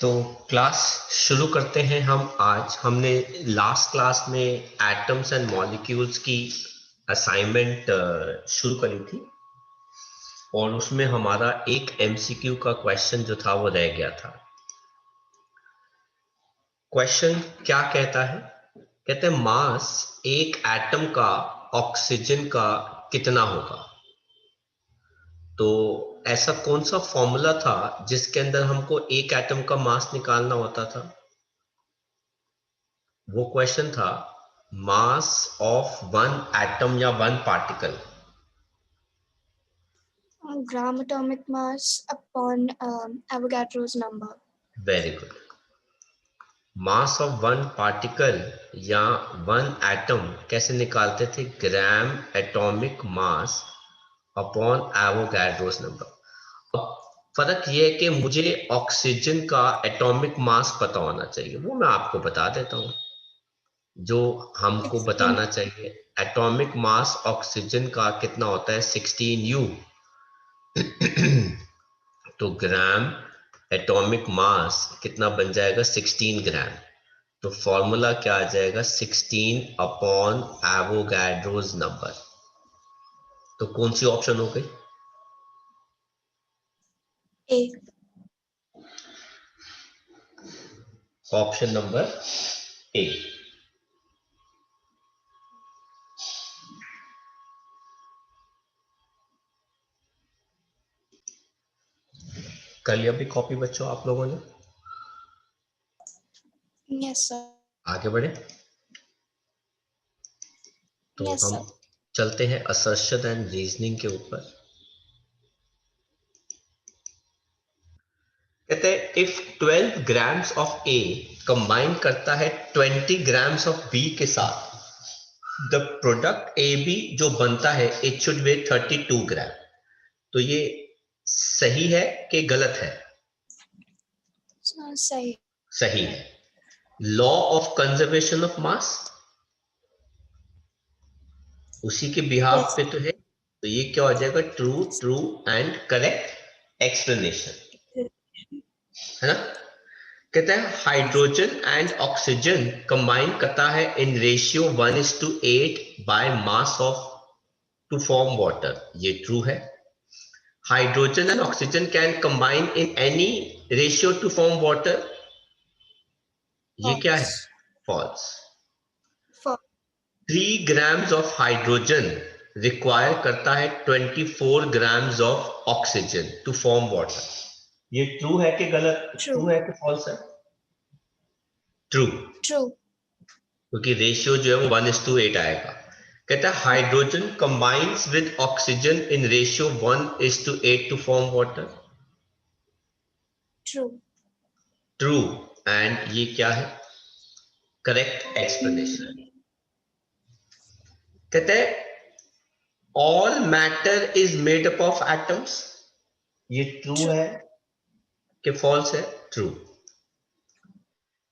तो क्लास शुरू करते हैं हम। आज हमने लास्ट क्लास में एटम्स एंड मॉलिक्यूल्स की असाइनमेंट शुरू करी थी और उसमें हमारा एक एमसीक्यू का क्वेश्चन जो था वो रह गया था। क्वेश्चन क्या कहता है? कहते हैं मास एक एटम का ऑक्सीजन का कितना होगा। तो ऐसा कौन सा फॉर्मूला था जिसके अंदर हमको एक एटम का मास निकालना होता था? वो क्वेश्चन था मास ऑफ वन एटम या one particle. Gram atomic mass upon Avogadro's number. Very good. Mass of one particle या वन एटम कैसे निकालते थे? Gram atomic mass upon Avogadro's number. अब फर्क ये है कि मुझे ऑक्सीजन का एटॉमिक मास पता होना चाहिए, वो मैं आपको बता देता हूँ। जो हमको 16. बताना चाहिए एटॉमिक मास ऑक्सीजन का कितना होता है, 16U। तो ग्राम एटॉमिक मास कितना बन जाएगा? 16 ग्राम। तो फॉर्मूला क्या आ जाएगा? 16 अपॉन एवोगैड्रोस नंबर। तो कौन सी ऑप्शन हो गई? A. Option number A. कर लिया भी कॉपी बच्चों आप लोगों ने? Yes, sir. आगे बढ़े तो Yes, हम sir. चलते हैं असर्शन एंड रीजनिंग के ऊपर। कहते हैं if 12 grams of A combine करता है 20 ग्राम्स ऑफ बी के साथ, द प्रोडक्ट ए बी जो बनता है इट शुड वे 32 ग्राम। तो ये सही है कि गलत है? सही. सही है। लॉ ऑफ कंजर्वेशन ऑफ मास उसी के बिहाफ Yes. पे तो है, तो ये क्या हो जाएगा? True, true and correct explanation, है ना? कहते हैं हाइड्रोजन एंड ऑक्सीजन कंबाइन करता है in ratio 1:8 by mass of to form water. ये ट्रू है। Hydrogen and True. Oxygen can combine in any ratio to form water. ये क्या है? False. False. False. 3 grams of hydrogen require करता है 24 grams of oxygen to form water. ये true है कि गलत? True True. है कि फॉल्स है? True, True. क्योंकि रेशियो जो है वो 1:8 आएगा। कहता है hydrogen combines with oxygen in ratio 1:8 to form water. True. True and ये क्या है? Correct explanation. कहते हैं all matter is made up of atoms. ये ट्रू True. है कि फॉल्स है? ट्रू।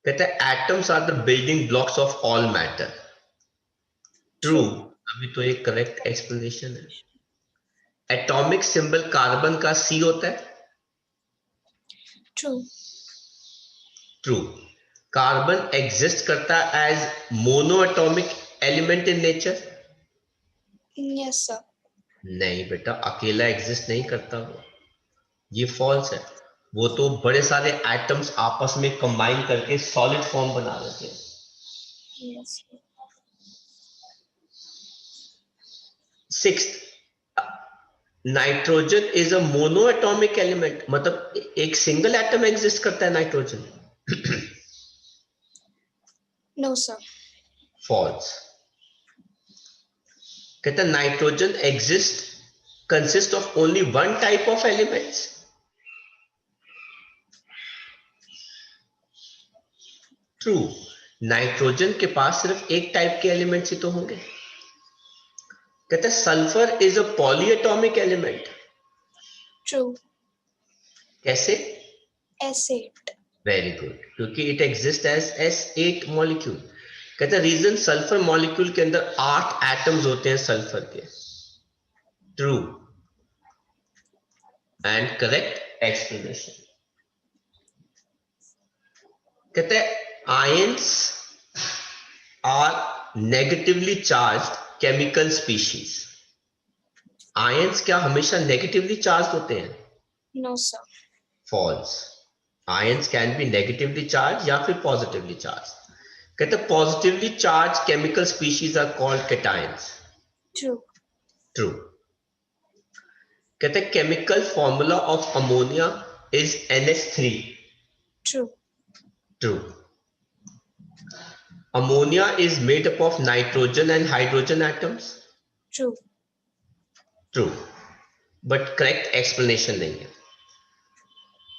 कहते हैं atoms are the building blocks of all matter. True. True. अभी तो एक करेक्ट एक्सप्लेनेशन है। एटॉमिक सिंबल कार्बन का सी होता है। True. ट्रू। कार्बन एग्जिस्ट करता है as mono atomic element in nature. Yes, sir. नहीं बेटा, अकेला एग्जिस्ट नहीं करता वो, ये फॉल्स है। वो तो बड़े सारे एटम्स आपस में कंबाइन करके सॉलिड फॉर्म बना देते हैं। Yes. Sixth, nitrogen is a mono atomic element, मतलब एक सिंगल एटम एग्जिस्ट करता है नाइट्रोजन। No, sir. फॉल्स। कहता है nitrogen exist consist of only one type of elements. True. Nitrogen के पास सिर्फ एक टाइप के एलिमेंट्स ही तो होंगे। कहता है sulphur is a polyatomic element. True. कैसे? S8. वेरी गुड, क्योंकि it exist as S8 molecule. कहता है रीजन सल्फर मॉलिक्यूल के अंदर 8 एटम्स होते हैं सल्फर के। True and correct explanation. कहते हैं ions are negatively charged chemical species. Ions क्या हमेशा नेगेटिवली चार्ज होते हैं? No, sir. False. Ions can be negatively charge या फिर पॉजिटिवली चार्ज। कहते हैं positively charged chemical species are called cations. True. True. कहते हैं chemical formula of ammonia is NH3। True. True. Ammonia is made up of nitrogen and hydrogen atoms. True. True, but correct explanation नहीं है।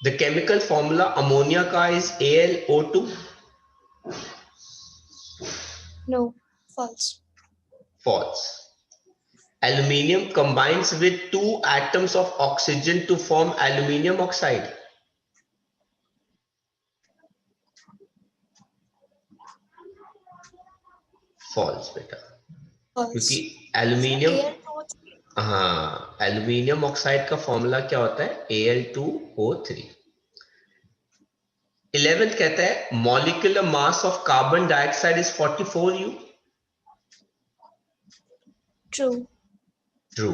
The chemical formula ammonia का is AlO2। No. False. False. Aluminium combines with two atoms of oxygen to form aluminium oxide। False बेटा, क्योंकि False. Aluminium, Al2O3. हाँ aluminium oxide का formula क्या होता है? Al2O3। 11th कहता है molecular mass of carbon dioxide is 44U। True. True.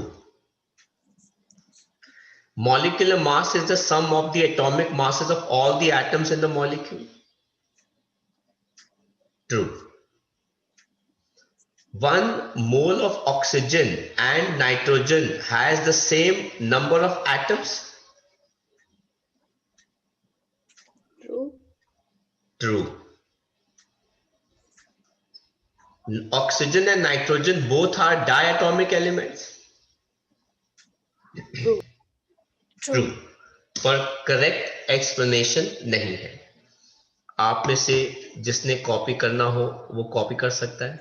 Molecular mass is the sum of the atomic masses of all the atoms in the molecule। True। 1 mole of oxygen and nitrogen has the same number of atoms। True. True। Oxygen and nitrogen both are diatomic elements। True. True, पर correct explanation नहीं है। आप में से जिसने copy करना हो वो कॉपी कर सकता है।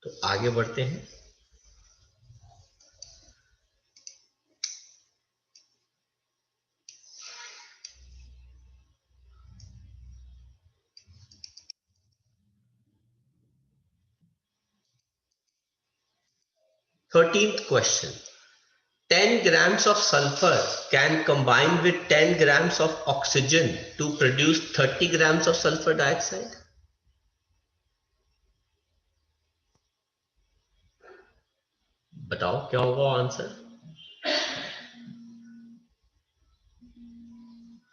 तो आगे बढ़ते हैं। Thirteenth question. 10 grams of sulfur can combine with 10 grams of oxygen to produce 30 grams of sulfur dioxide। बताओ क्या होगा answer?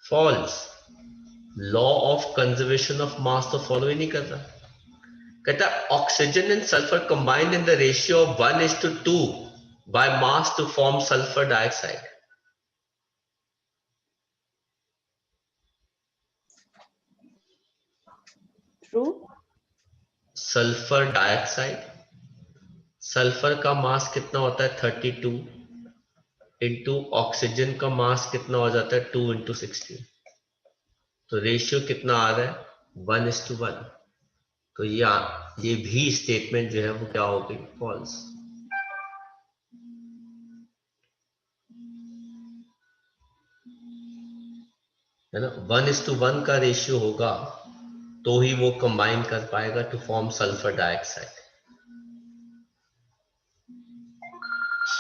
False. Law of conservation of mass तो फॉलो ही नहीं कर रहा। कहता oxygen and sulphur combined in the ratio of 1:2 by mass to form sulfur dioxide। True. Sulphur dioxide, sulphur का मास कितना होता है? 32 इंटू ऑक्सीजन का मास कितना हो जाता है? 2 इंटू 16। तो रेशियो कितना आ रहा है? 1:1। तो ये भी स्टेटमेंट जो है वो क्या हो गई? फॉल्स। है ना, 1:1 का रेशियो होगा तो ही वो कंबाइन कर पाएगा टू फॉर्म सल्फर डाइऑक्साइड।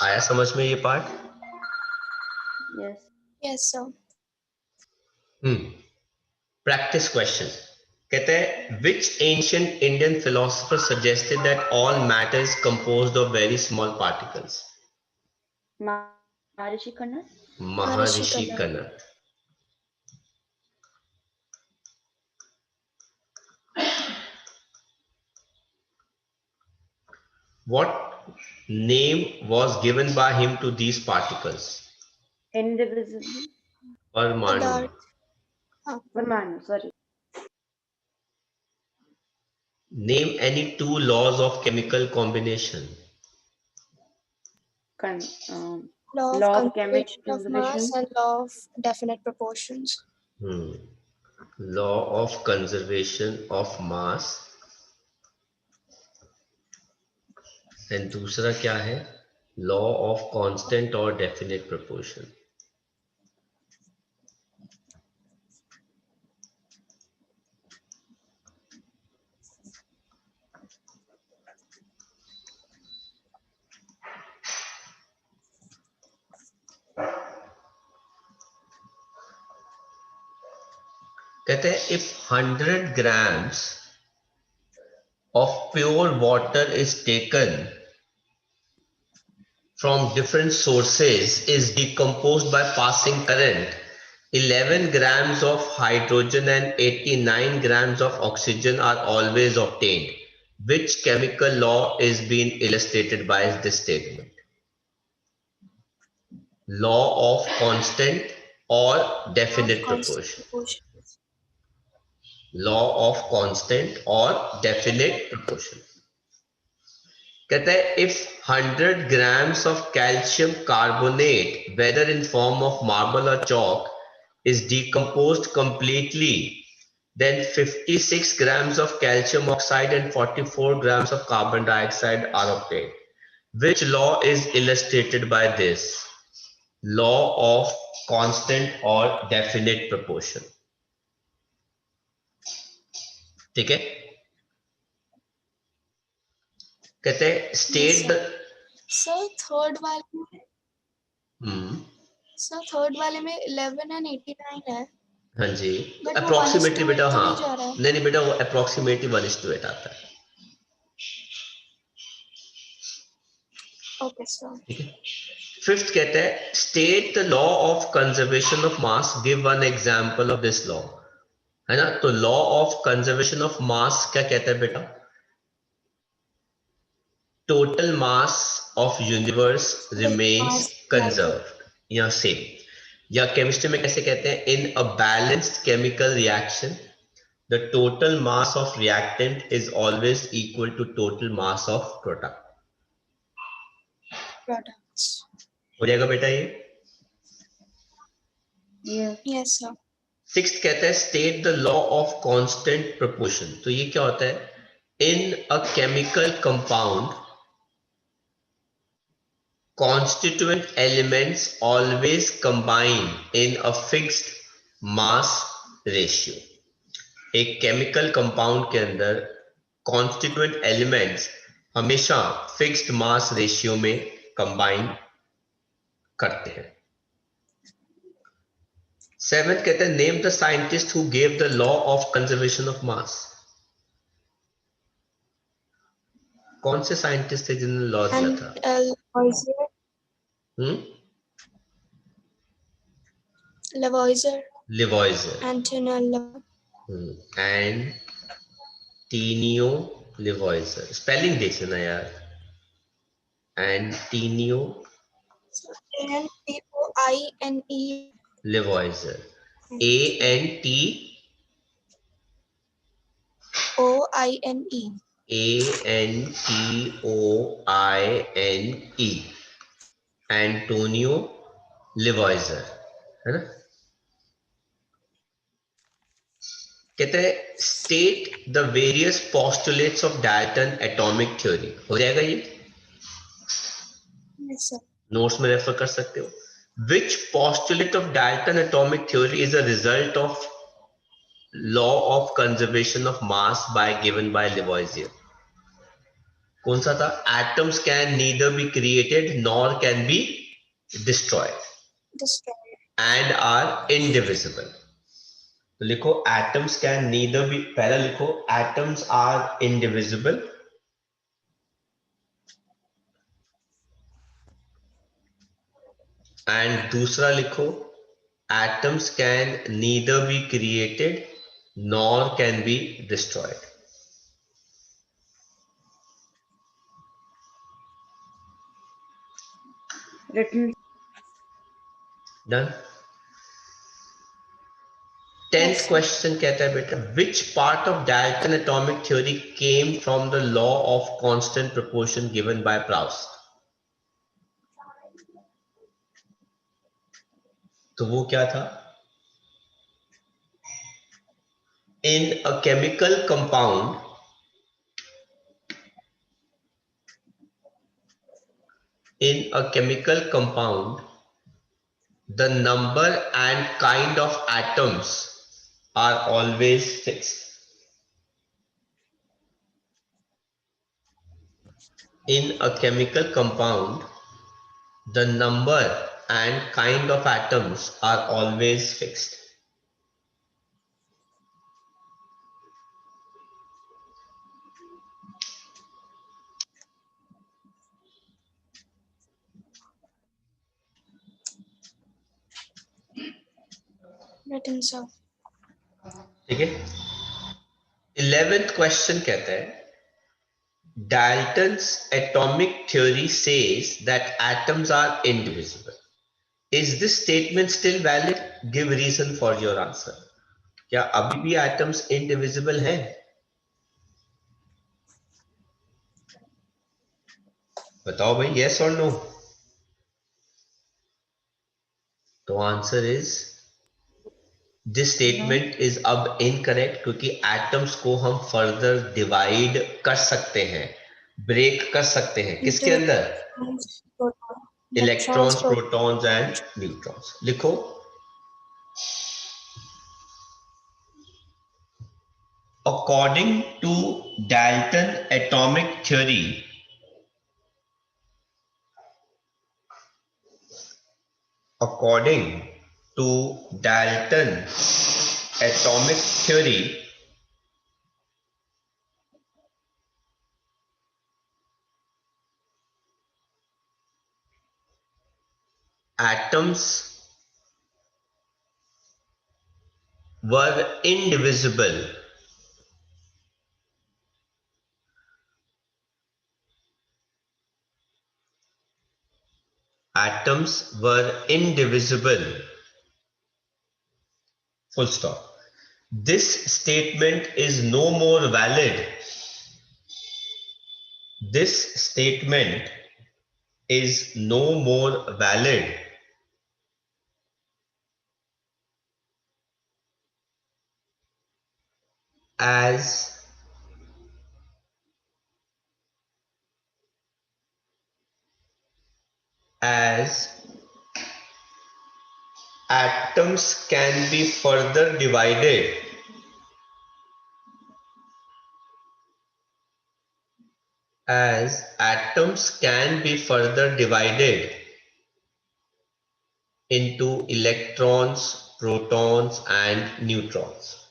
आया समझ में ये part? Yes. Yes, sir. Practice question. कहते हैं which ancient Indian philosopher suggested that all matter is composed of very small particles. Maharishi Kanna. Maharshi Kanad. What name was given by him to these particles? Indivisible. परमाणु। Padarth. Parmanu. Sorry. Name any two laws of chemical combination। Law of Law of conservation chemical of mass conservation. and law of definite proportions. Law of conservation of mass and दूसरा क्या है? Law of constant और definite proportion. कहते हैं if 100 grams of pure water is taken from different sources is decomposed by passing current, 11 grams of hydrogen and 89 grams of oxygen are always obtained. Which chemical law is being illustrated by this statement? Law of constant or Of definite constant proportion? proportion. Law of constant or definite proportion. कहता है if 100 grams of calcium carbonate, whether in form of marble or chalk, is decomposed completely, then 56 grams of calcium oxide and 44 grams of carbon dioxide are obtained. Which law is illustrated by this? Law of constant or definite proportion. ठीक है, कहते हैं Yes, state sir. the Sir, third वाले में 11 and 89 है, हाँ जी, तो but वो 1:8 अप्रोक्सीमेटली बेटा, तो हाँ नहीं जा रहा है. नहीं बेटा, वो अप्रोक्सीमेटली 1:8 आता है. Okay, sir. ठीक है. फिफ्थ कहते हैं state the law of conservation of mass, give one example of this law. है ना, तो law of conservation of mass क्या कहता है बेटा? Total mass of universe remains Mass conserved या सेम. या केमिस्ट्री में कैसे कहते हैं? In a balanced chemical reaction the total mass of reactant is always equal to total mass of product. products. हो जाएगा बेटा ये? Yes. Yes, sir. सिक्स्थ कहता है state the law of constant proportion. तो ये क्या होता है? In a chemical compound constituent elements always combine in a fixed mass ratio. एक केमिकल कंपाउंड के अंदर कॉन्स्टिट्यूएंट एलिमेंट्स हमेशा फिक्स्ड मास रेशियो में कंबाइन करते हैं. सेवेंथ कहते हैं name the scientist who gave the law of conservation of मास. कौन से साइंटिस्ट थे जिन्होंने लॉ दिया And था? Lavoisier, Lavoisier. Antonio Antonio Lavoisier. Spelling देख लेना यार. Antonio Antoine. Lavoisier. ANTOINE. ANTOINE. Antonio Lavoisier, है ना. कहते हैं state the various postulates of Dalton atomic theory. हो जाएगा ये? Yes, sir. नोट्स में रेफर कर सकते हो. Which postulate of Dalton atomic theory is a result of law of conservation of mass by given by Lavoisier. कौन सा था? Atoms can neither be created nor can be destroyed Destroyer. And are indivisible. तो लिखो atoms can neither B, पहला लिखो atoms are indivisible and दूसरा लिखो atoms can neither be created nor can be destroyed. Written. Done. 10th Yes, sir. Question कहता है बेटा which part of Dalton atomic theory came from the law of constant proportion given by Proust. तो वो क्या था? In a chemical compound the number and kind of atoms are always fixed. In a chemical compound, the number and kind of atoms are always fixed. Written, sir. ठीक है। 11th question कहता है Dalton's atomic theory says that atoms are indivisible. Is this statement still valid? Give reason for your answer. क्या अभी भी atoms indivisible हैं? बताओ भाई, yes or no? तो answer is this statement is अब इनकरेक्ट, क्योंकि एटम्स को हम फर्दर डिवाइड कर सकते हैं, ब्रेक कर सकते हैं। किसके Into अंदर? proton, electrons, proton. Protons and neutrons. लिखो according to Dalton atomic theory, according to Dalton atomic theory, atoms were indivisible. Atoms were indivisible. Full stop. This statement is no more valid. This statement is no more valid as atoms can be further divided into electrons, protons and neutrons.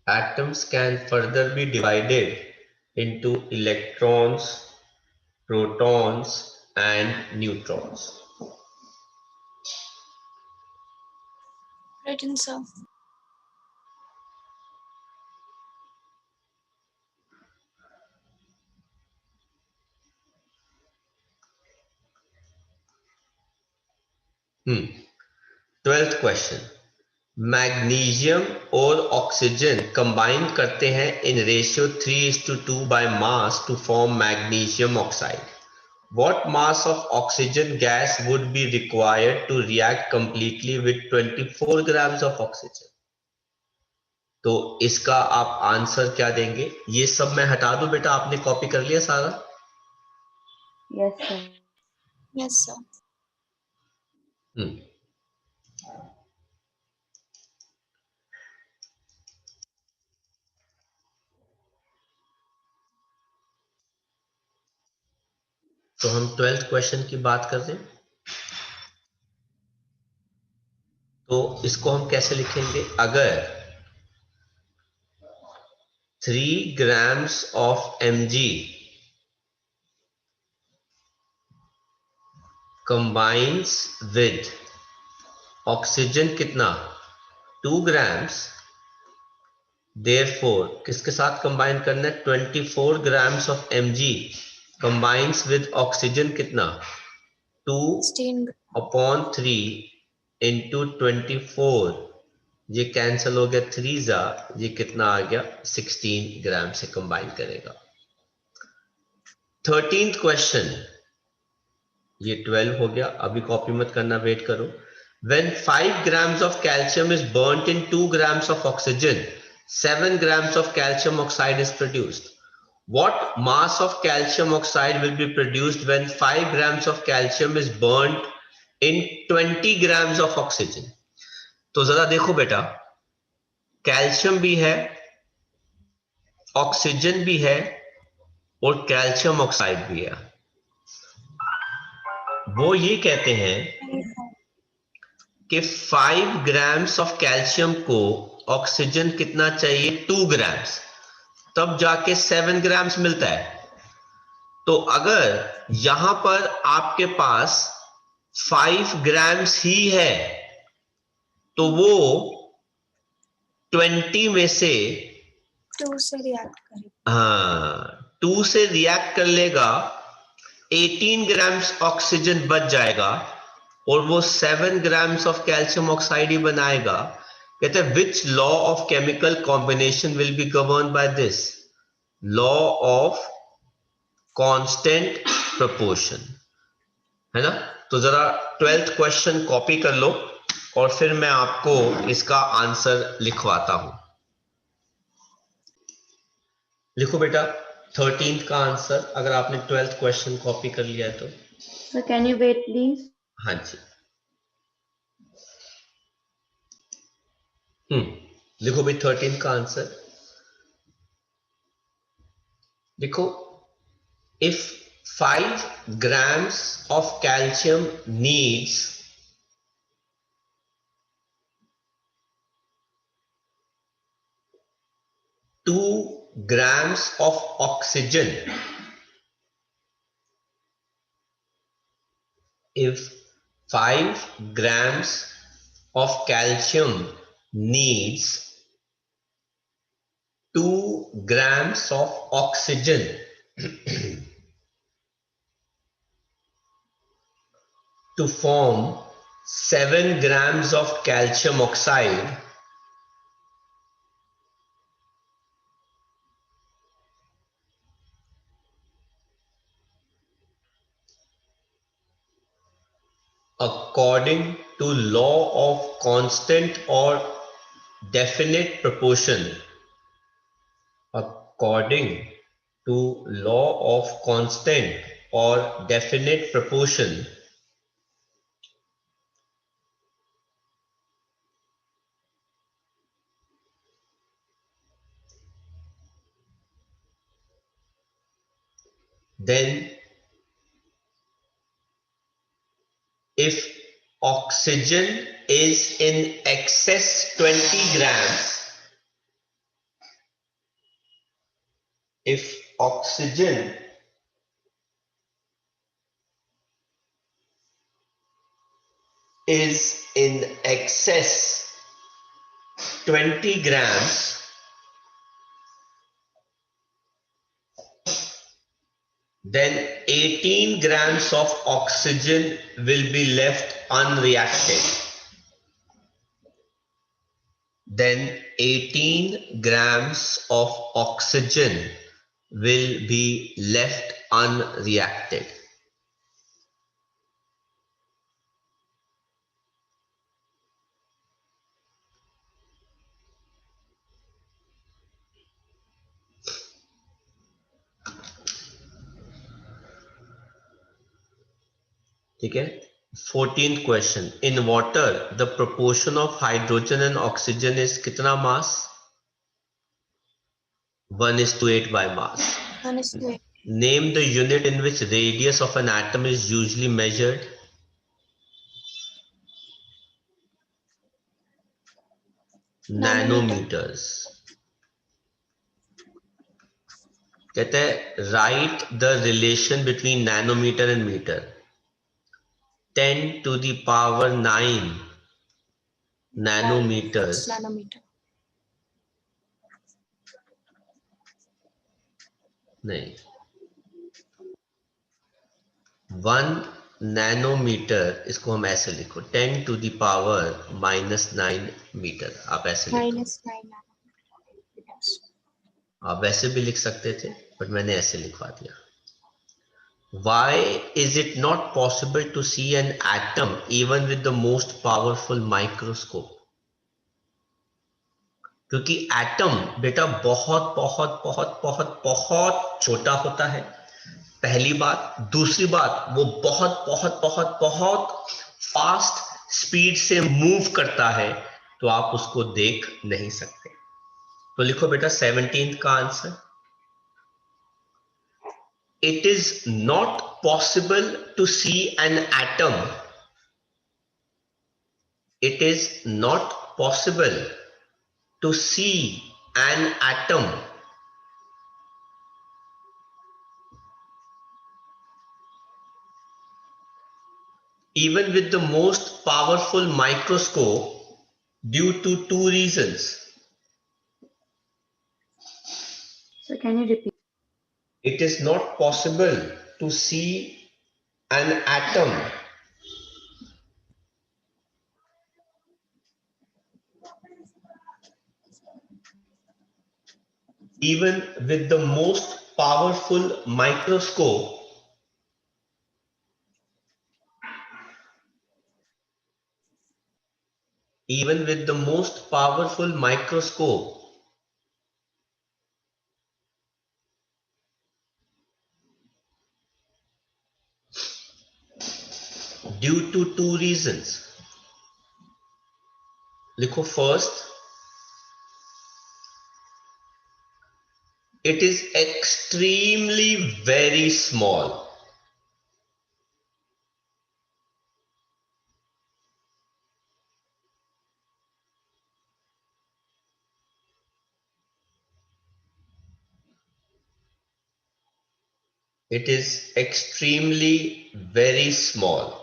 Atoms can further be divided into electrons, protons and neutrons. Written, sir. Hmm. 12th question, magnesium और oxygen combine करते हैं in ratio 3:2 by mass to form magnesium oxide. What mass of oxygen gas would be required to react completely with 24 grams of oxygen? तो इसका आप answer क्या देंगे? ये सब मैं हटा दूं बेटा, आपने कॉपी कर लिया सारा? Yes, sir. Yes, sir. तो हम 12th क्वेश्चन की बात कर रहे हैं, तो इसको हम कैसे लिखेंगे? अगर 3 grams of Mg combines with oxygen कितना? 2 grams, therefore किसके साथ कंबाइन करना है? 24 grams of Mg combines with oxygen कितना? 2 16. upon 3 into 24, ये कैंसिल हो गया, 3 जा, ये कितना आ गया? 16 ग्राम से कंबाइन करेगा. 13th क्वेश्चन, ये 12 हो गया, अभी कॉपी मत करना, वेट करो. When 5 grams of calcium is burnt in 2 grams of oxygen, 7 grams of calcium oxide is produced. What mass of calcium oxide will be produced when 5 grams of calcium is burnt in 20 grams of oxygen? तो जरा देखो बेटा, calcium भी है, oxygen भी है और calcium oxide भी है. वो ये कहते हैं कि 5 ग्राम्स ऑफ कैल्शियम को ऑक्सीजन कितना चाहिए? 2 ग्राम्स, तब जाके 7 ग्राम्स मिलता है. तो अगर यहां पर आपके पास 5 ग्राम्स ही है तो वो 20 में से 2 से रिएक्ट करेगा। हाँ 2 से रिएक्ट कर लेगा, 18 ग्राम्स ऑक्सीजन बच जाएगा और वो 7 ग्राम्स ऑफ कैल्शियम ऑक्साइड ही बनाएगा। कहते हैं which law of chemical combination will be govern by this? Law of constant proportion, है ना। तो जरा 12th क्वेश्चन कॉपी कर लो और फिर मैं आपको इसका आंसर लिखवाता हूं। लिखो बेटा 13th का आंसर, अगर आपने 12th क्वेश्चन कॉपी कर लिया है तो। So can you wait, please? हाँ जी। लिखो भाई 13th का आंसर। देखो, if 5 grams of calcium needs 2 grams of oxygen, if 5 grams of calcium needs 2 grams of oxygen to form 7 grams of calcium oxide, according to law of constant or definite proportion, according to law of constant or definite proportion, then if oxygen is in excess 20 grams, if oxygen is in excess 20 grams, then 18 grams of oxygen will be left unreacted. Then 18 grams of oxygen will be left unreacted. ठीक है। 14th question, in water the proportion of hydrogen and oxygen is कितना मास? 1:8 by mass. 1:8. Name the unit in which radius of an atom is usually measured. Nanometers. कहते हैं write the relation between nanometre and metre. 10 to the power 9 nanometers. Nanometer. नहीं, 1 nanometre, इसको हम ऐसे लिखो 10 to the power -9 metre, आप ऐसे लिखो। -9 nanometer. Yes. आप वैसे भी लिख सकते थे बट मैंने ऐसे लिखवा दिया। Why is it not possible to see an atom even with the most powerful microscope? क्योंकि एटम बेटा बहुत बहुत बहुत बहुत बहुत छोटा होता है, पहली बात। दूसरी बात, वो बहुत बहुत बहुत बहुत फास्ट स्पीड से मूव करता है, तो आप उसको देख नहीं सकते। तो लिखो बेटा 17th का answer. It is not possible to see an atom. It is not possible to see an atom even with the most powerful microscope due to two reasons. So can you repeat? It is not possible to see an atom even with the most powerful microscope even with the most powerful microscope due to two reasons. लिखो first, it is extremely very small. It is extremely very small.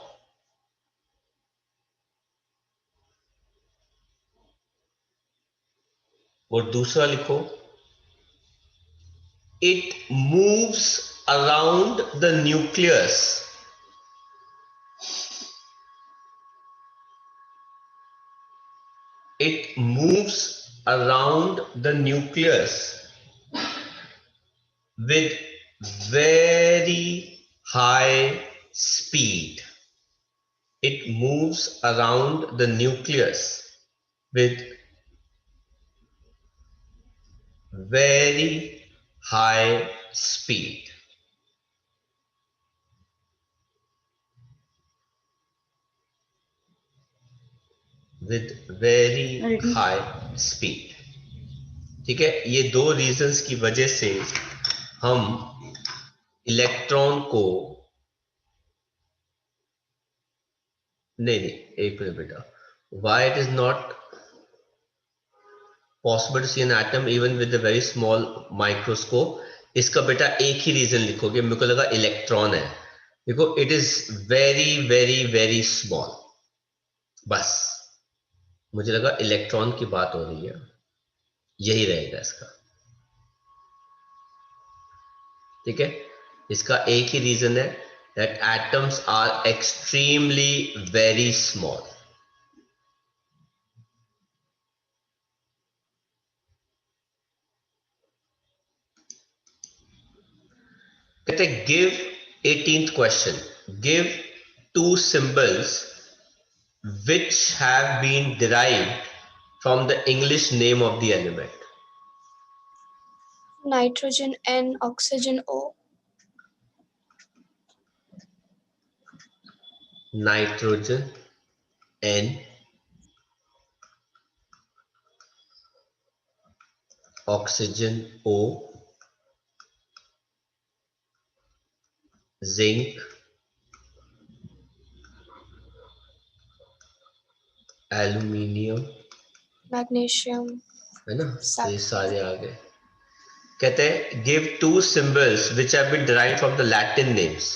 और दूसरा लिखो, it moves around the nucleus. It moves around the nucleus with very high speed. It moves around the nucleus with very high speed. With very high speed. ठीक है, ये दो reasons की वजह से हम इलेक्ट्रॉन को नहीं एक मिनट बेटा, why it is not possible to see an atom even with a very small microscope, इसका बेटा एक ही रीजन लिखोगे, मेरे को लगा इलेक्ट्रॉन है, देखो it is very very very small, बस मुझे लगा इलेक्ट्रॉन की बात हो रही है, यही रहेगा इसका, ठीक है, इसका एक ही रीजन है that atoms are extremely very small. कहते give 18th question, give two symbols which have been derived from the English name of the element. Nitrogen N, oxygen O. Nitrogen N, oxygen O, zinc, aluminium, Magnesium. है ना, तो ये Sulfur. सारे आ गए. कहते हैं give two symbols which have been derived from the Latin names.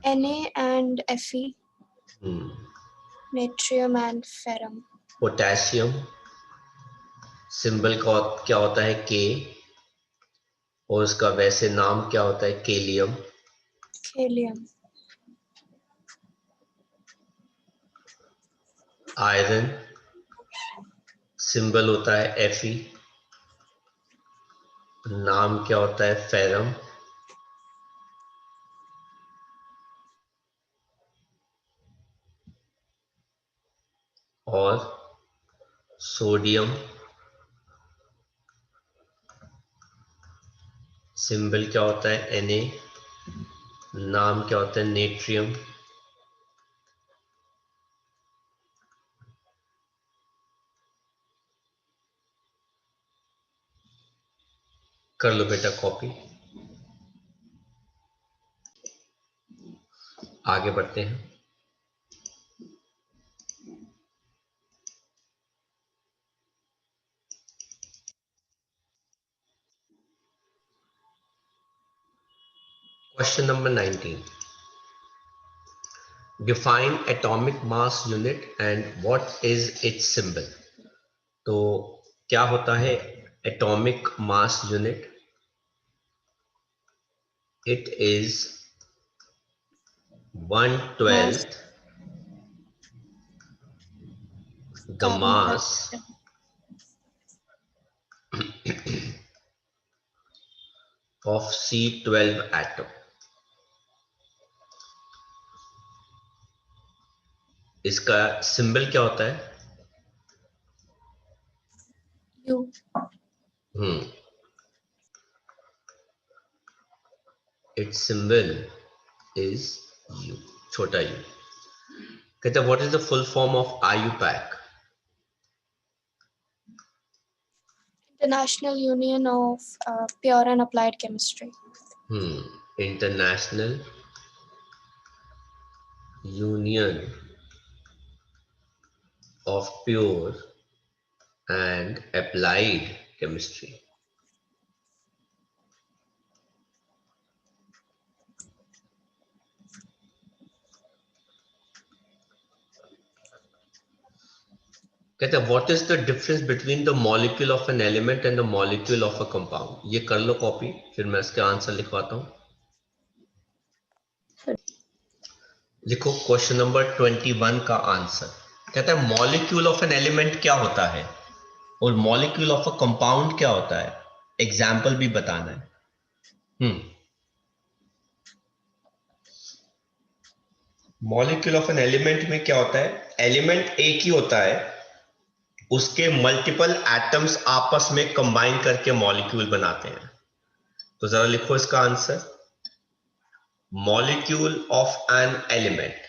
Na and Fe. Natrium and ferrum. Potassium symbol का क्या होता है के, और उसका वैसे नाम क्या होता है केलियम. Helium. आयरन सिंबल होता है Fe, नाम क्या होता है फेरम. और सोडियम सिंबल क्या होता है Na, नाम क्या होता है नेट्रियम. कर लो बेटा कॉपी, आगे बढ़ते हैं. Question number 19. Define atomic mass unit and what is its symbol. तो क्या होता है atomic mass unit? It is 1/12 the Carbon mass of C12 atom. इसका सिंबल क्या होता है? U. Its symbol is U, छोटा u. कहते हैं what is the full form of IUPAC? International Union of Pure and Applied Chemistry. International Union of Pure and Applied Chemistry. कहते हैं what is the difference between the molecule of an element and the molecule of a compound? ये कर लो copy, फिर मैं इसके answer लिखवाता हूँ. लिखो question number 21 का आंसर. कहता है मॉलिक्यूल ऑफ एन एलिमेंट क्या होता है और मॉलिक्यूल ऑफ अ कंपाउंड क्या होता है. एग्जाम्पल भी बताना है. मॉलिक्यूल ऑफ एन एलिमेंट में क्या होता है? एलिमेंट एक ही होता है, उसके मल्टीपल एटम्स आपस में कंबाइन करके मॉलिक्यूल बनाते हैं. तो जरा लिखो इसका answer. Molecule of an element.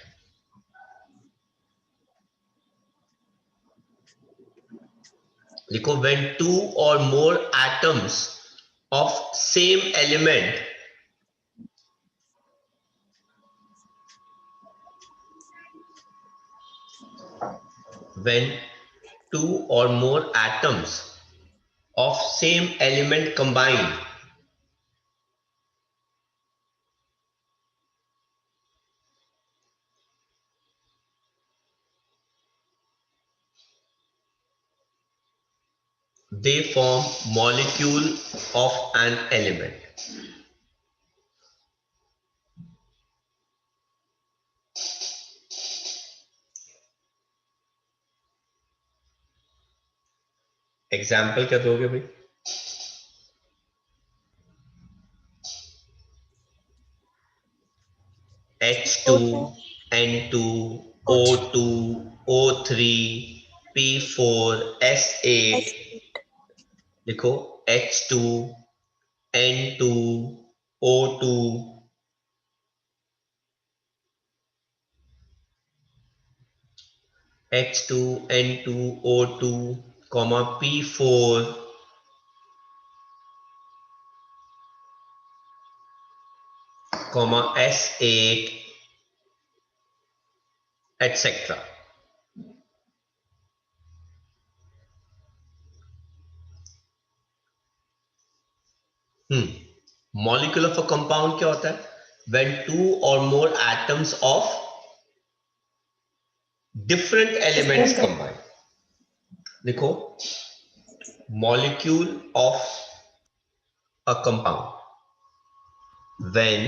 लिखो when two or more atoms of same element when two or more atoms of same element combine they form molecule of an element. Example क्या दोगे भाई? H2, N2, O2, O3, P4, S8. लिखो H2, N2, O2, H2, N2, O2, P4, S8, etc. Molecule of a compound क्या होता है? When two or more atoms of different elements combine. देखो molecule of a compound when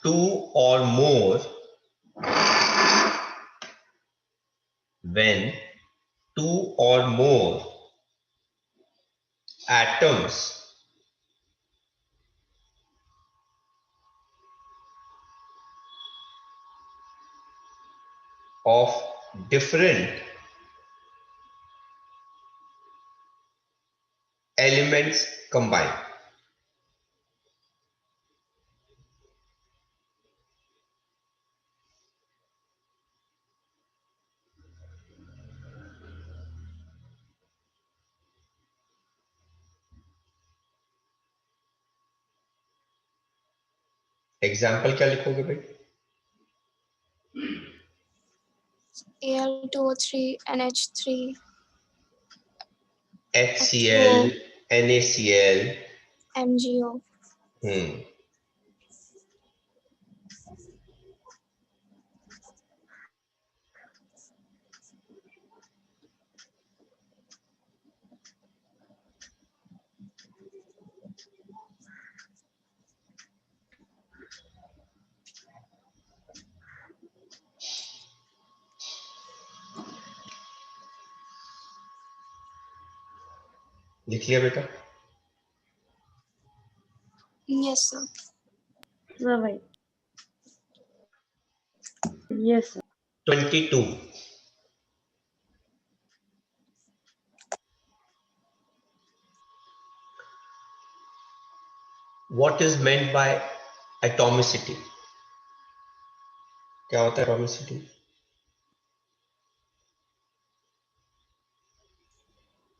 two or more atoms of different elements combine. Example क्या लिखोगे भाई? Al2O3 NH3 HCl, NaCl. MgO. लिख लिया बेटा? Yes, sir. Sir, wait. Yes, sir. 22. What is meant by atomicity? क्या होता है atomicity?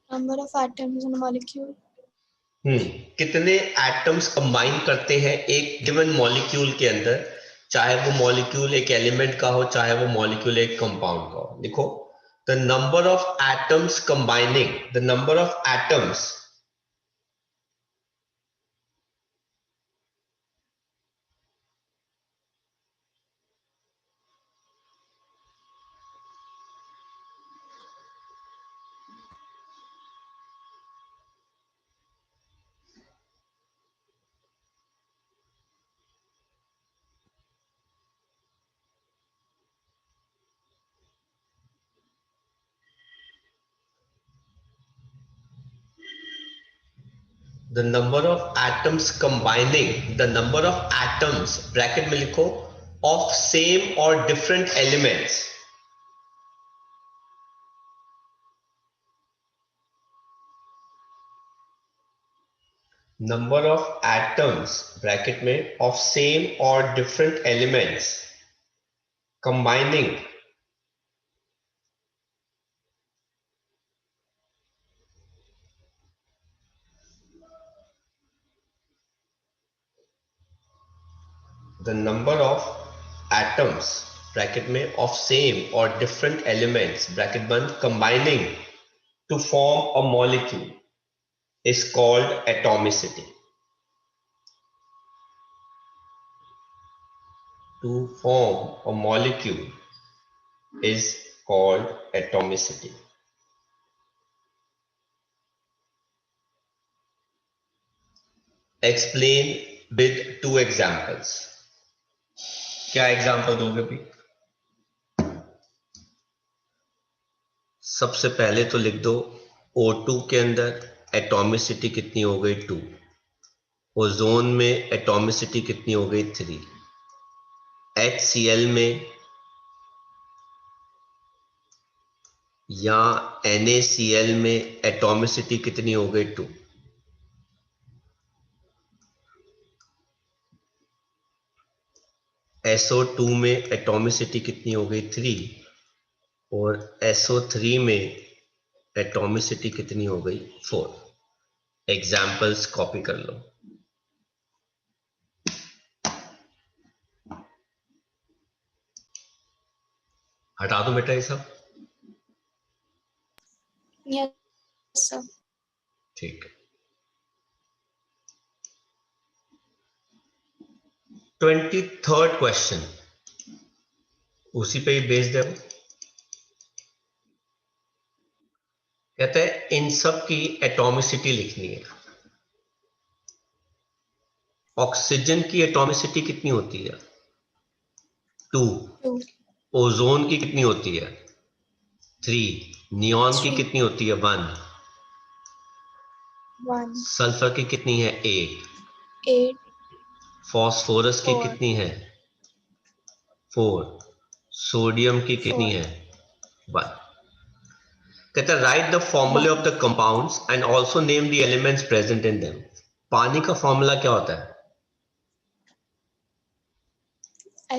Number of atoms in a molecule. कितने एटम्स कंबाइन करते हैं एक गिवन मॉलिक्यूल के अंदर, चाहे वो मॉलिक्यूल एक एलिमेंट का हो, चाहे वो मॉलिक्यूल एक कंपाउंड का हो. देखो, the number of atoms combining, the number of atoms the number of atoms combining, the number of atoms bracket में लिखो of same or different elements, number of atoms bracket में of same or different elements combining the number of atoms bracket में of same or different elements bracket बंद combining to form a molecule is called atomicity. To form a molecule is called atomicity. Explain with two examples. क्या example दोगे भी? सबसे पहले तो लिख दो O2 के अंदर एटॉमिसिटी कितनी हो गई 2, ओजोन में एटॉमिसिटी कितनी हो गई 3, HCl में या NaCl में एटॉमिसिटी कितनी हो गई 2, SO2 में एटॉमिसिटी कितनी हो गई 3 और SO3 में एटॉमिसिटी कितनी हो गई 4. एग्जाम्पल्स कॉपी कर लो. हटा दो बेटा ये सब. Yes, sir. ठीक है. 23rd क्वेश्चन उसी पे ही बेस्ड है. कहते हैं इन सब की एटॉमिसिटी लिखनी है. ऑक्सीजन की एटॉमिसिटी कितनी होती है 2, 2. ओजोन की कितनी होती है 3, नियॉन की 3. कितनी होती है 1, 1. सल्फर की कितनी है 8, 8. फास्फोरस की 4. कितनी है 4, सोडियम की कितनी 4. है 1. कहता है राइट द फॉर्मूले of the compounds and also name the elements present in them. पानी का फॉर्मूला क्या होता है?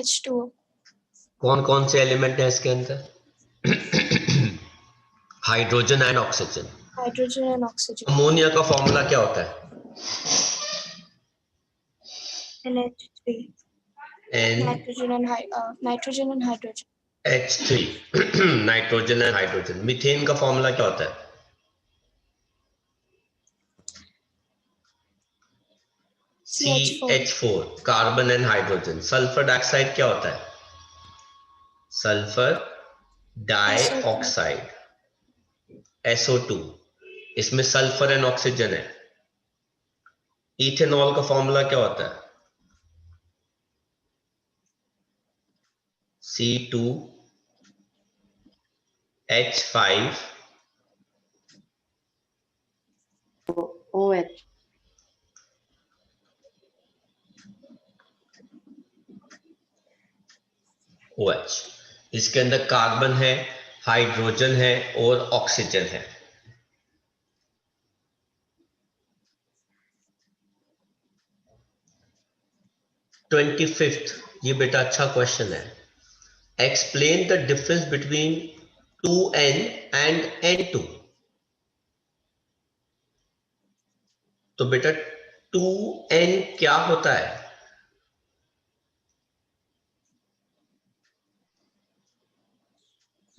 H2O. कौन कौन से एलिमेंट है इसके अंदर? Hydrogen and oxygen. Hydrogen and oxygen. Ammonia का फॉर्मूला क्या होता है? NH3. N Nitrogen and hydrogen. H3. Nitrogen and hydrogen. Methane का फॉर्मूला क्या होता है? CH4. CH4 carbon and hydrogen. Sulphur dioxide क्या होता है? Sulphur dioxide SO2। इसमें सल्फर एंड ऑक्सीजन है। इथेनॉल का फॉर्मूला क्या होता है? C2H5 OH. OH। इसके अंदर कार्बन है, हाइड्रोजन है और ऑक्सीजन है। ट्वेंटी फिफ्थ, ये बेटा अच्छा क्वेश्चन है। Explain the difference between 2N and N2। तो बेटा 2N क्या होता है?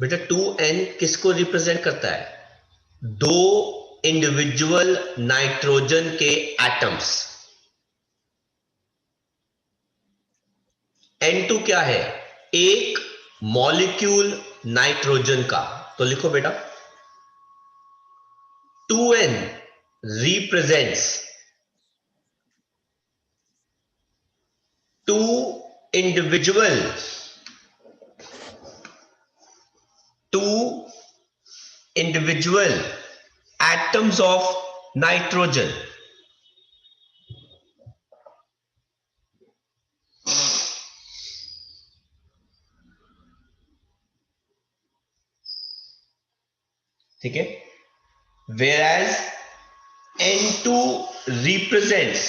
बेटा 2N किसको रिप्रेजेंट करता है? दो इंडिविजुअल नाइट्रोजन के एटम्स। N2 क्या है? एक मॉलिक्यूल नाइट्रोजन का। तो लिखो बेटा 2N represents two individual two individual atoms of nitrogen। ठीक है। whereas N2 represents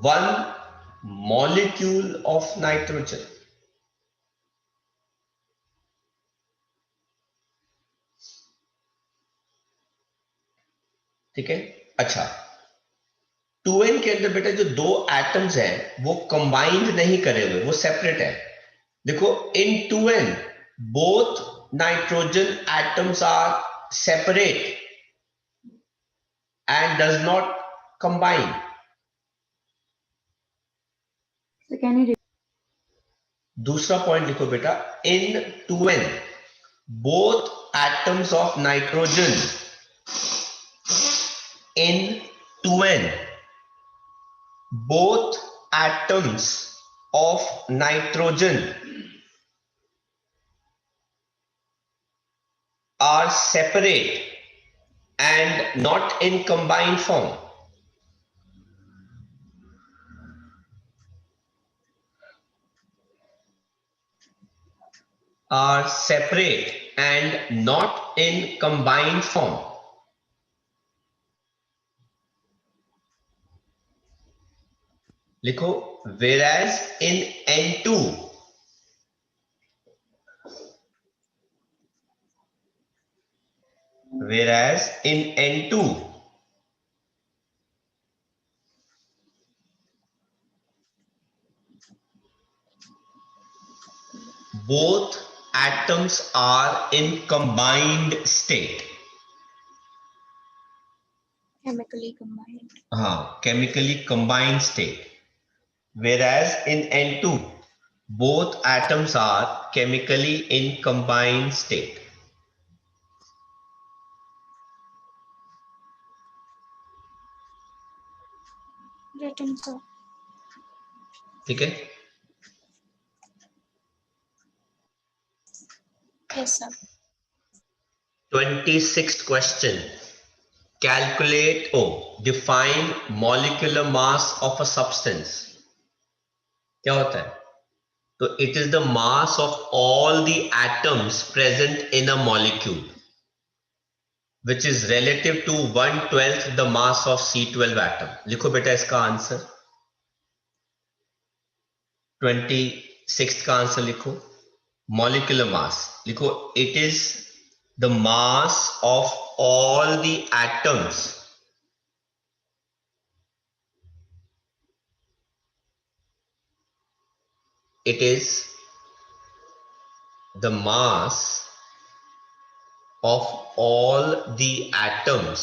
one molecule of nitrogen। ठीक है। अच्छा, 2N के अंदर बेटा जो दो एटम्स हैं वो कंबाइंड नहीं करे हुए, वो सेपरेट है। देखो इन 2N both nitrogen atoms are separate and does not combine। So can you दूसरा पॉइंट लिखो बेटा, इन 2N both atoms of nitrogen in 2N both atoms of nitrogen are separate and not in combined form। are separate and not in combined form। लिखो whereas in N2 whereas in N2 both atoms are in combined state। Chemically combined. हाँ, chemically combined state। whereas in N2 both atoms are chemically in combined state। Written, sir. ठीक है। Yes, sir. 26th question, calculate define molecular mass of a substance। क्या होता है? तो it is the mass of all the atoms present in a molecule which is relative to 1/12 the mass of C12 atom। लिखो बेटा इसका answer, 26th का answer लिखो। molecular mass लिखो, it is the mass of all the atoms it is the mass of all the atoms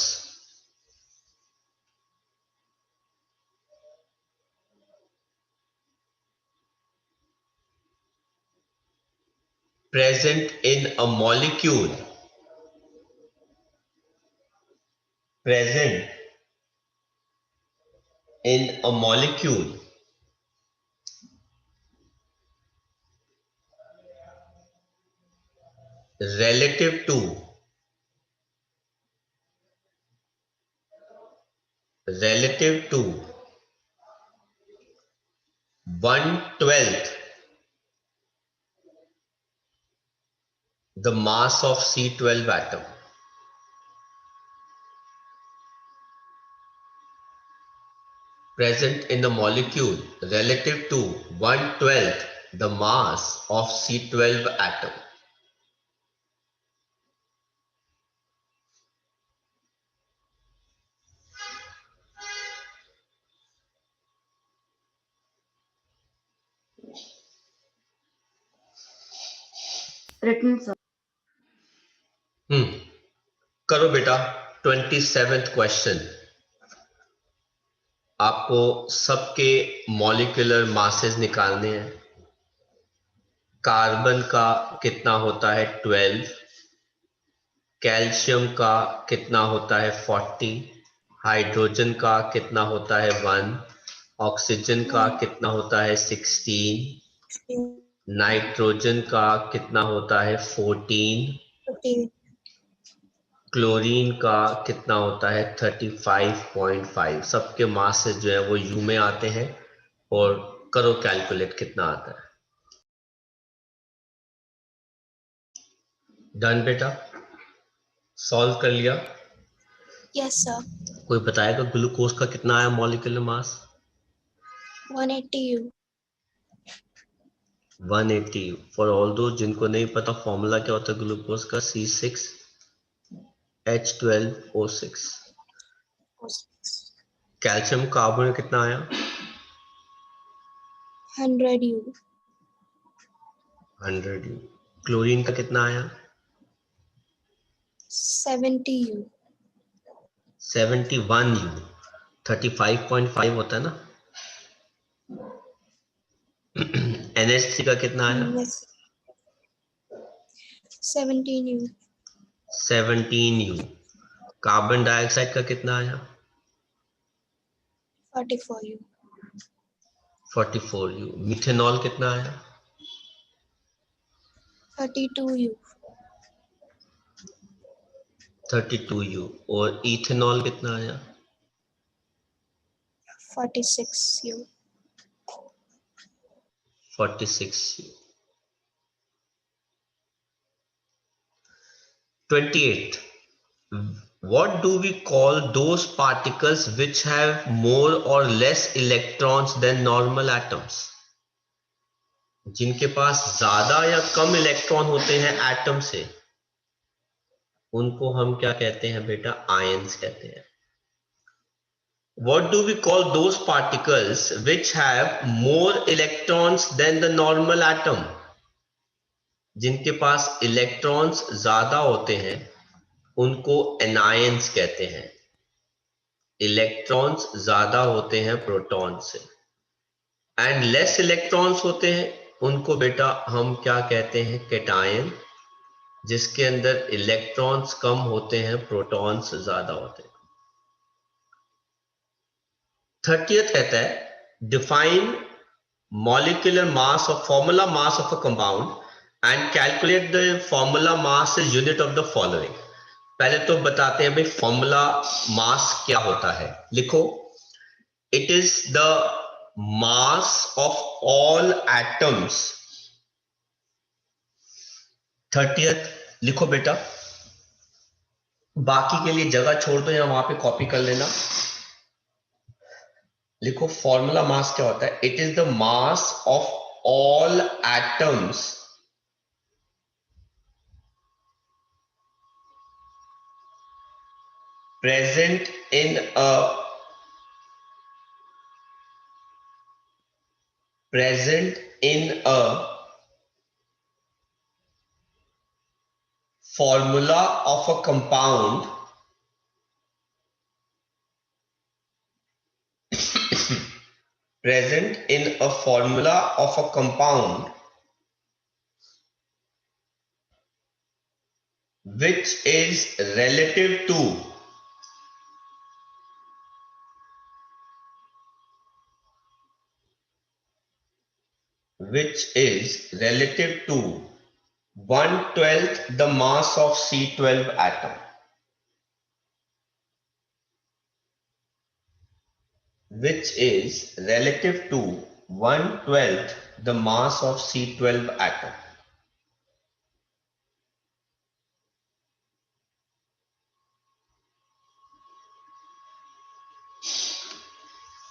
present in a molecule, present in a molecule relative to 1/12 the mass of C12 atom. Present in the molecule relative to 1/12 the mass of C12 atom. Written, sir. करो बेटा 27th question. आपको सबके molecular masses निकालने हैं. Carbon का कितना होता है 12, कैल्शियम का कितना होता है 40, हाइड्रोजन का कितना होता है 1, ऑक्सीजन का कितना होता है 16, नाइट्रोजन का कितना होता है 14, 15, क्लोरीन का कितना होता है 35.5. सबके मासेस जो है वो यू में आते हैं. और करो कैलकुलेट कितना आता है. डन बेटा, सॉल्व कर लिया. yes sir. कोई बताएगा ग्लूकोज का कितना आया molecular mass? 180 U. 180. For all दो जिनको नहीं पता फॉर्मूला क्या होता है ग्लूकोज का, C6H12O6. कैल्शियम कार्बोनेट कितना आया? 100 U. 100 U. क्लोरीन का कितना आया? 70 U. 71 U. 35.5 होता है ना. NH3 का कितना आया? Yes. 17 U. 17 U. Carbon dioxide का कितना आया? 44 U. 44 U. मिथेनॉल कितना आया? 32 U. 32 U. और इथेनॉल कितना आया? 46 U. 46 U. 28. What do we call those particles which have more or less electrons than normal atoms? जिनके पास ज्यादा या कम इलेक्ट्रॉन होते हैं एटम से, उनको हम क्या कहते हैं बेटा? आयंस कहते हैं. What do we call those particles which have more electrons than the normal atom? जिनके पास इलेक्ट्रॉन्स ज्यादा होते हैं उनको एनायंस कहते हैं. इलेक्ट्रॉन्स ज्यादा होते हैं प्रोटॉन से. एंड लेस इलेक्ट्रॉन्स होते हैं उनको बेटा हम क्या कहते हैं? कैटायन. जिसके अंदर इलेक्ट्रॉन्स कम होते हैं, प्रोटॉन्स ज्यादा होते हैं. 30th कहता है define molecular mass or formula mass of a compound and calculate the formula mass as unit of the following. पहले तो बताते हैं भाई फॉर्मूला मास क्या होता है. लिखो, it is the mass of all atoms. 30th लिखो बेटा, बाकी के लिए जगह छोड़ दो या वहां पे कॉपी कर लेना. लिखो फॉर्मूला मास क्या होता है? It is the mass of all atoms present in a formula of a compound present in a formula of a compound which is relative to which is relative to 1/12 the mass of C12 atom, which is relative to 1/12 the mass of C12 atom.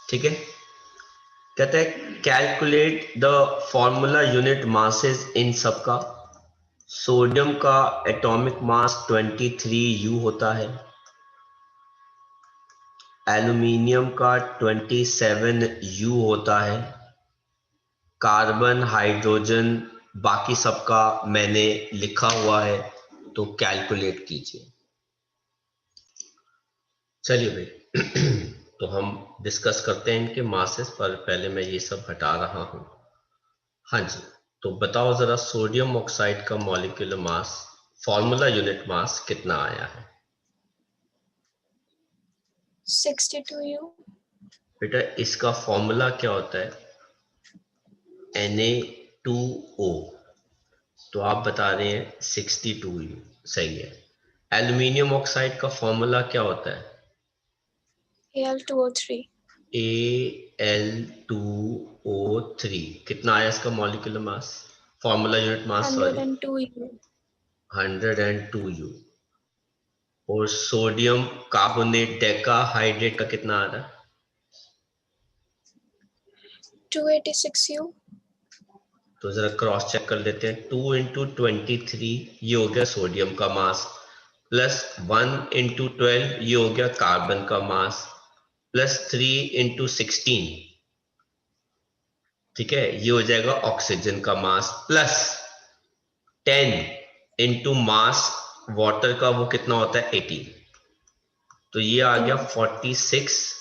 ठीक है, कहते हैं calculate the formula unit masses इन सबका। Sodium का atomic मास 23U होता है, aluminium का 27U होता है, कार्बन हाइड्रोजन बाकी सबका मैंने लिखा हुआ है, तो कैलकुलेट कीजिए। चलिए भाई तो हम डिस्कस करते हैं इनके मासेस, पर पहले मैं ये सब हटा रहा हूं। हाँ जी, तो बताओ जरा सोडियम ऑक्साइड का molecular mass, formula unit mass कितना आया है? 62U. बेटा इसका फॉर्मूला क्या होता है? Na2O, तो आप बता रहे हैं 62U, सही है। एल्यूमिनियम ऑक्साइड का फॉर्मूला क्या होता है? Al2O3. Al2O3, कितना आया इसका molecular mass, formula unit mass, sorry, 102U. 102U। और सोडियम कार्बोनेट डेकाहाइड्रेट का कितना आ रहा है? 286U. तो जरा क्रॉस चेक कर लेते हैं। 2 × 23 ये हो गया सोडियम का मास, प्लस 1 × 12 ये हो गया कार्बन का मास, प्लस 3 × 16, ठीक है, ये हो जाएगा ऑक्सीजन का मास, प्लस 10 × मास वाटर का, वो कितना होता है 18, तो ये आ गया 46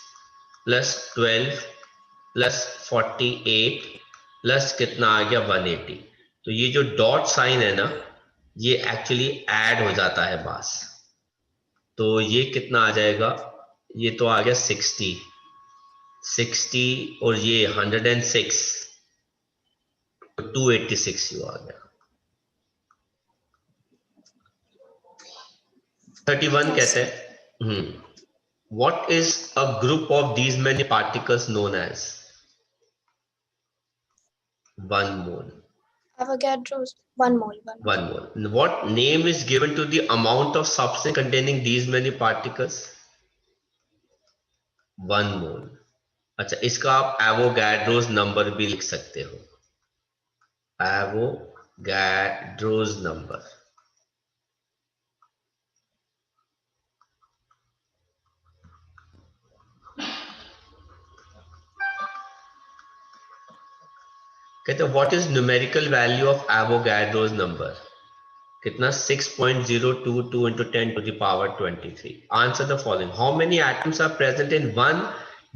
प्लस 12 प्लस 48 प्लस कितना आ गया 180। तो ये जो डॉट साइन है ना, ये एक्चुअली ऐड हो जाता है मास, तो ये कितना आ जाएगा, ये तो आ गया 60 और ये 106, तो 286 आ गया। 31 कहते हैं what is a group of these many particles known as? 1 mole. Avogadro's 1 mole. 1 mole. What name is given to the amount of substance containing these many particles? 1 mole. अच्छा, इसका आप एवोगैड्रोस नंबर भी लिख सकते हो, एवोगैड्रोस नंबर। कहते हैं what is numerical value of Avogadro's number? कितना? 6.022 into 10 to the power 23. Answer the following. How many atoms are present in 1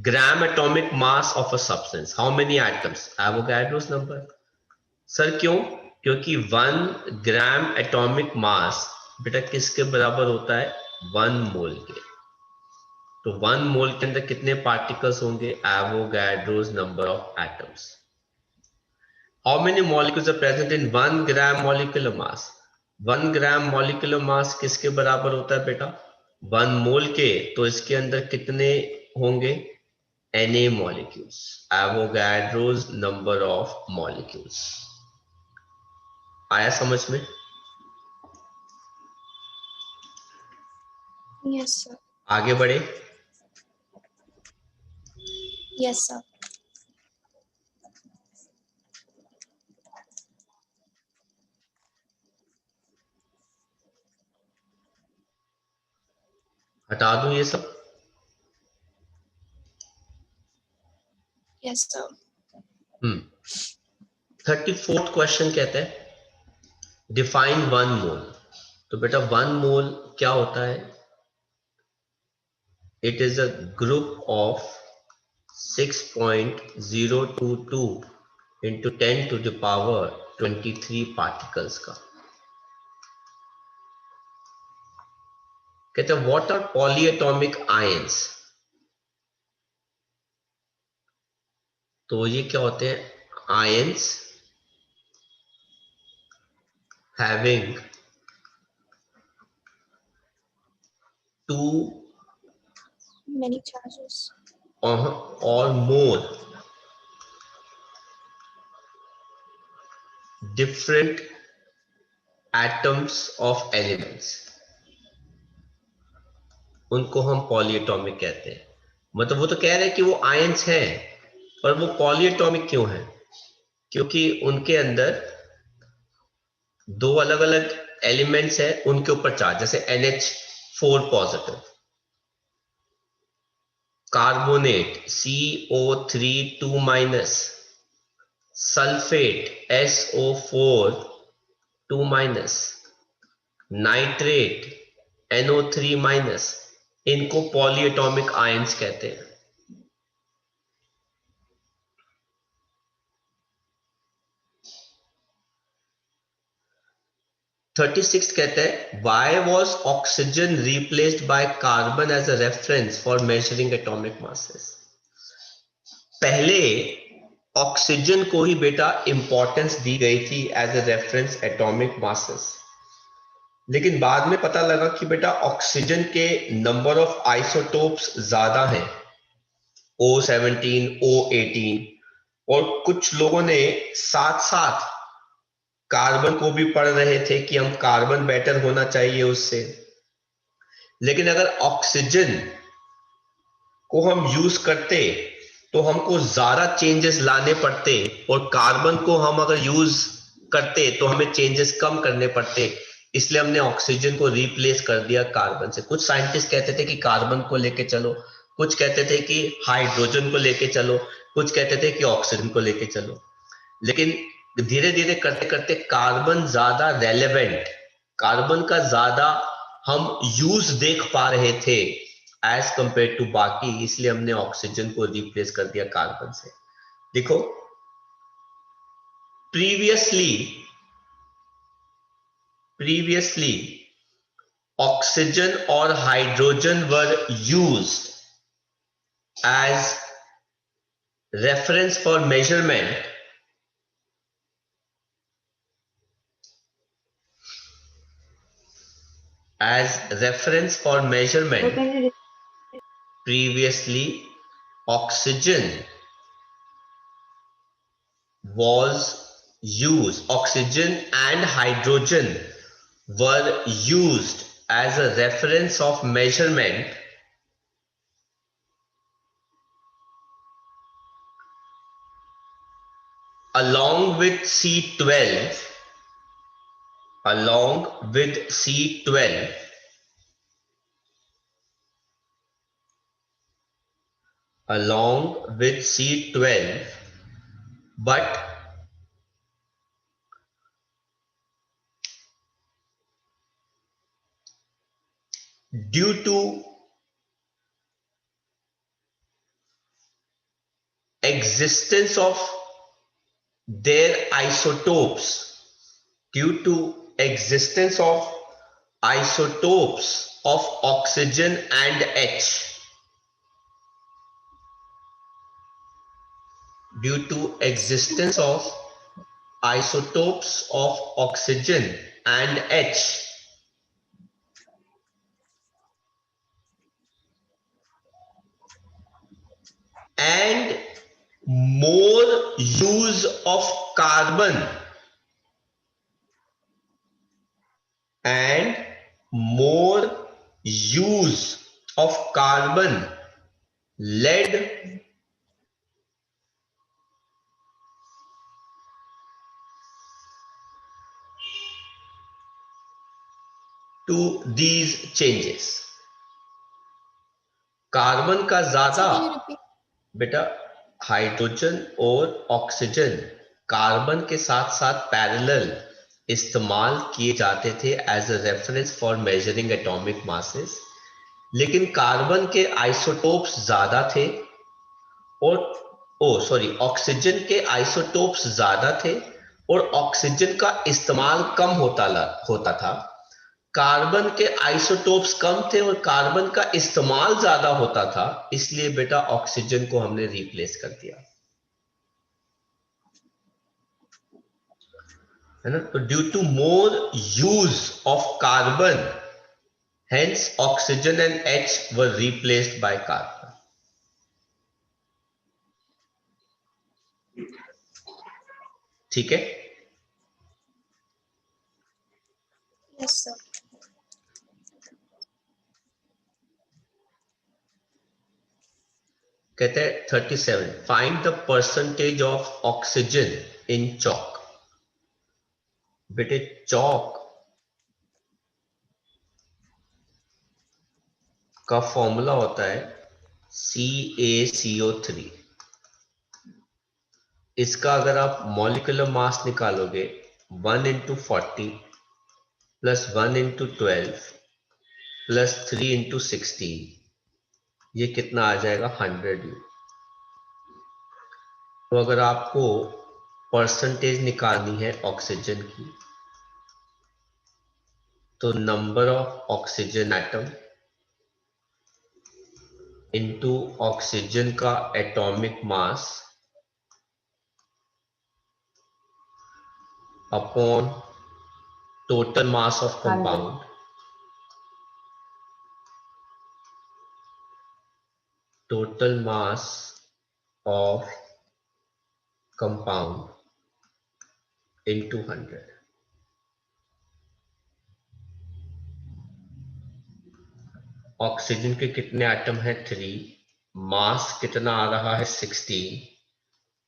gram atomic mass of a substance? How many atoms? Avogadro's number. Sir क्यों? क्योंकि 1 gram atomic mass बेटा किसके बराबर होता है? 1 मोल के। तो 1 मोल के अंदर कितने पार्टिकल्स होंगे? Avogadro's number of atoms. How many molecules are present in 1 gram molecular mass? 1 gram molecular mass किसके बराबर होता है बेटा? 1 मोल के। तो इसके अंदर कितने होंगे? Na molecules, Avogadro's number of molecules। आया समझ में? Yes, sir. आगे बढ़े। Yes, sir. हटा दूं ये सब? Yes, sir. 34th क्वेश्चन कहते हैं डिफाइन 1 मोल। तो बेटा 1 मोल क्या होता है? It is a group of 6.022 into 10 to the power 23 particles का। कहते हैं व्हाट आर पॉलीएटॉमिक आयंस। तो ये क्या होते हैं, ions having two Many charges. or more different atoms of elements, उनको हम पॉलीएटॉमिक कहते हैं। मतलब वो तो कह रहे हैं कि वो आयंस हैं, पर वो पॉलीएटॉमिक क्यों है, क्योंकि उनके अंदर दो अलग अलग एलिमेंट्स है, उनके ऊपर चार्ज, जैसे NH4 positive, carbonate CO3 2 minus, sulphate SO4 2 minus, nitrate NO3 minus, इनको पॉलीएटॉमिक आयंस कहते हैं। थर्टी सिक्स कहते हैं why was oxygen replaced by carbon as a reference for measuring atomic masses. पहले ऑक्सीजन को ही बेटा इंपॉर्टेंस दी गई थी as a reference atomic masses, लेकिन बाद में पता लगा कि बेटा ऑक्सीजन के नंबर ऑफ आइसोटोप्स ज्यादा हैं, O17 O18, और कुछ लोगों ने साथ साथ कार्बन को भी पढ़ रहे थे कि हम कार्बन बेटर होना चाहिए उससे। लेकिन अगर ऑक्सीजन को हम यूज करते तो हमको ज्यादा चेंजेस लाने पड़ते, और कार्बन को हम अगर यूज करते तो हमें चेंजेस कम करने पड़ते, इसलिए हमने ऑक्सीजन को रिप्लेस कर दिया कार्बन से। कुछ साइंटिस्ट कहते थे कि कार्बन को लेके चलो, कुछ कहते थे कि हाइड्रोजन को लेके चलो, कुछ कहते थे कि ऑक्सीजन को लेके चलो, लेकिन धीरे धीरे करते करते कार्बन ज्यादा रेलेवेंट, कार्बन का ज्यादा हम यूज देख पा रहे थे एज कंपेयर टू बाकी, इसलिए हमने ऑक्सीजन को रिप्लेस कर दिया कार्बन से। देखो प्रीवियसली ऑक्सीजन और hydrogen were used as reference for measurement previously oxygen and hydrogen were used as a reference of measurement along with C12 but due to existence of their isotopes, of oxygen and H, due to existence of isotopes of oxygen and H, and more use of carbon led to these changes। Carbon का ज्यादा Sir, can you repeat? बेटा hydrogen और oxygen carbon के साथ साथ parallel इस्तेमाल किए जाते थे as a reference for measuring atomic masses, लेकिन कार्बन के आइसोटोप्स ज्यादा थे और ऑक्सीजन के आइसोटोप्स ज्यादा थे और ऑक्सीजन का इस्तेमाल कम होता था। कार्बन के आइसोटोप्स कम थे और कार्बन का इस्तेमाल ज्यादा होता था, इसलिए बेटा ऑक्सीजन को हमने रिप्लेस कर दिया, है ना। तो due to more use of carbon, hence oxygen and H were replaced by carbon. ठीक है। Yes, sir. कहते हैं 37, find the percentage of oxygen in chalk. बेटे चॉक का फॉर्मूला होता है CaCO3। इसका अगर आप मॉलिक्यूलर मास निकालोगे 1 into 40 plus 1 into 12 plus 3 into 16, ये कितना आ जाएगा 100U। तो अगर आपको परसेंटेज निकालनी है ऑक्सीजन की, तो number of oxygen atom into oxygen का atomic mass upon total mass of compound, total mass of compound into 100। Oxygen के कितने एटम है 3, मास कितना आ रहा है 16,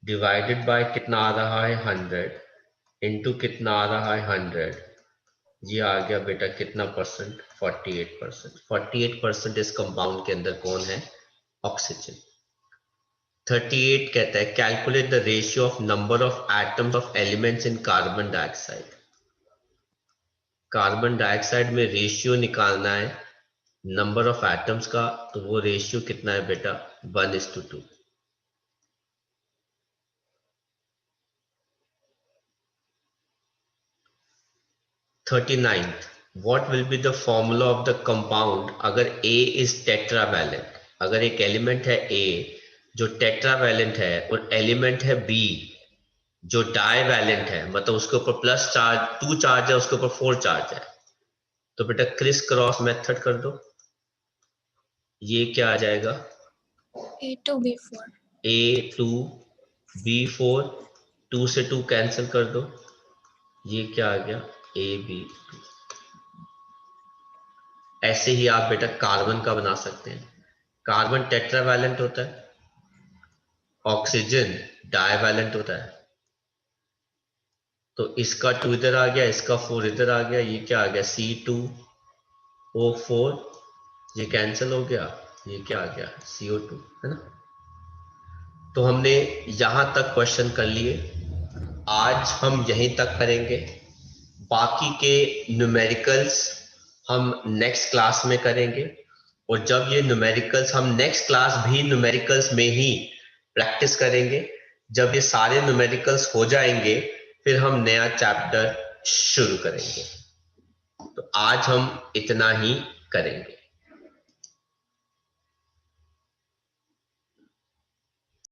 डिवाइडेड बाय कितना आ रहा है 100, इनटू कितना आ रहा है 100, ये आ गया बेटा कितना परसेंट 48%। 48% इस कंपाउंड के अंदर कौन है ऑक्सीजन। 38 कहता है calculate the ratio of number of atoms of elements in carbon dioxide. Carbon dioxide में रेशियो निकालना है नंबर ऑफ एटम्स का, तो वो रेशियो कितना है बेटा 1:2। What will be the formula of the compound अगर A is tetravalent। अगर एक एलिमेंट है A जो टेट्रावैलेंट है और एलिमेंट है B जो डाइवैलेंट है, मतलब उसके ऊपर प्लस चार्ज 2 चार्ज है, उसके ऊपर 4 चार्ज है, तो बेटा क्रिस क्रॉस मेथड कर दो। ये क्या आ जाएगा A2B4. A2B4, 2 से 2 कैंसिल कर दो, ये क्या आ गया AB2। ऐसे ही आप बेटा कार्बन का बना सकते हैं। कार्बन टेट्रावैलेंट होता है, ऑक्सीजन डाइवैलेंट होता है, तो इसका 2 इधर आ गया, इसका 4 इधर आ गया, ये क्या आ गया C2O4, ये कैंसिल हो गया, ये क्या आ गया CO2, है ना। तो हमने यहां तक क्वेश्चन कर लिए, आज हम यहीं तक करेंगे, बाकी के न्यूमेरिकल्स हम नेक्स्ट क्लास में करेंगे। और जब ये न्यूमेरिकल्स हम नेक्स्ट क्लास भी न्यूमेरिकल्स में ही प्रैक्टिस करेंगे, जब ये सारे न्यूमेरिकल्स हो जाएंगे फिर हम नया चैप्टर शुरू करेंगे। तो आज हम इतना ही करेंगे।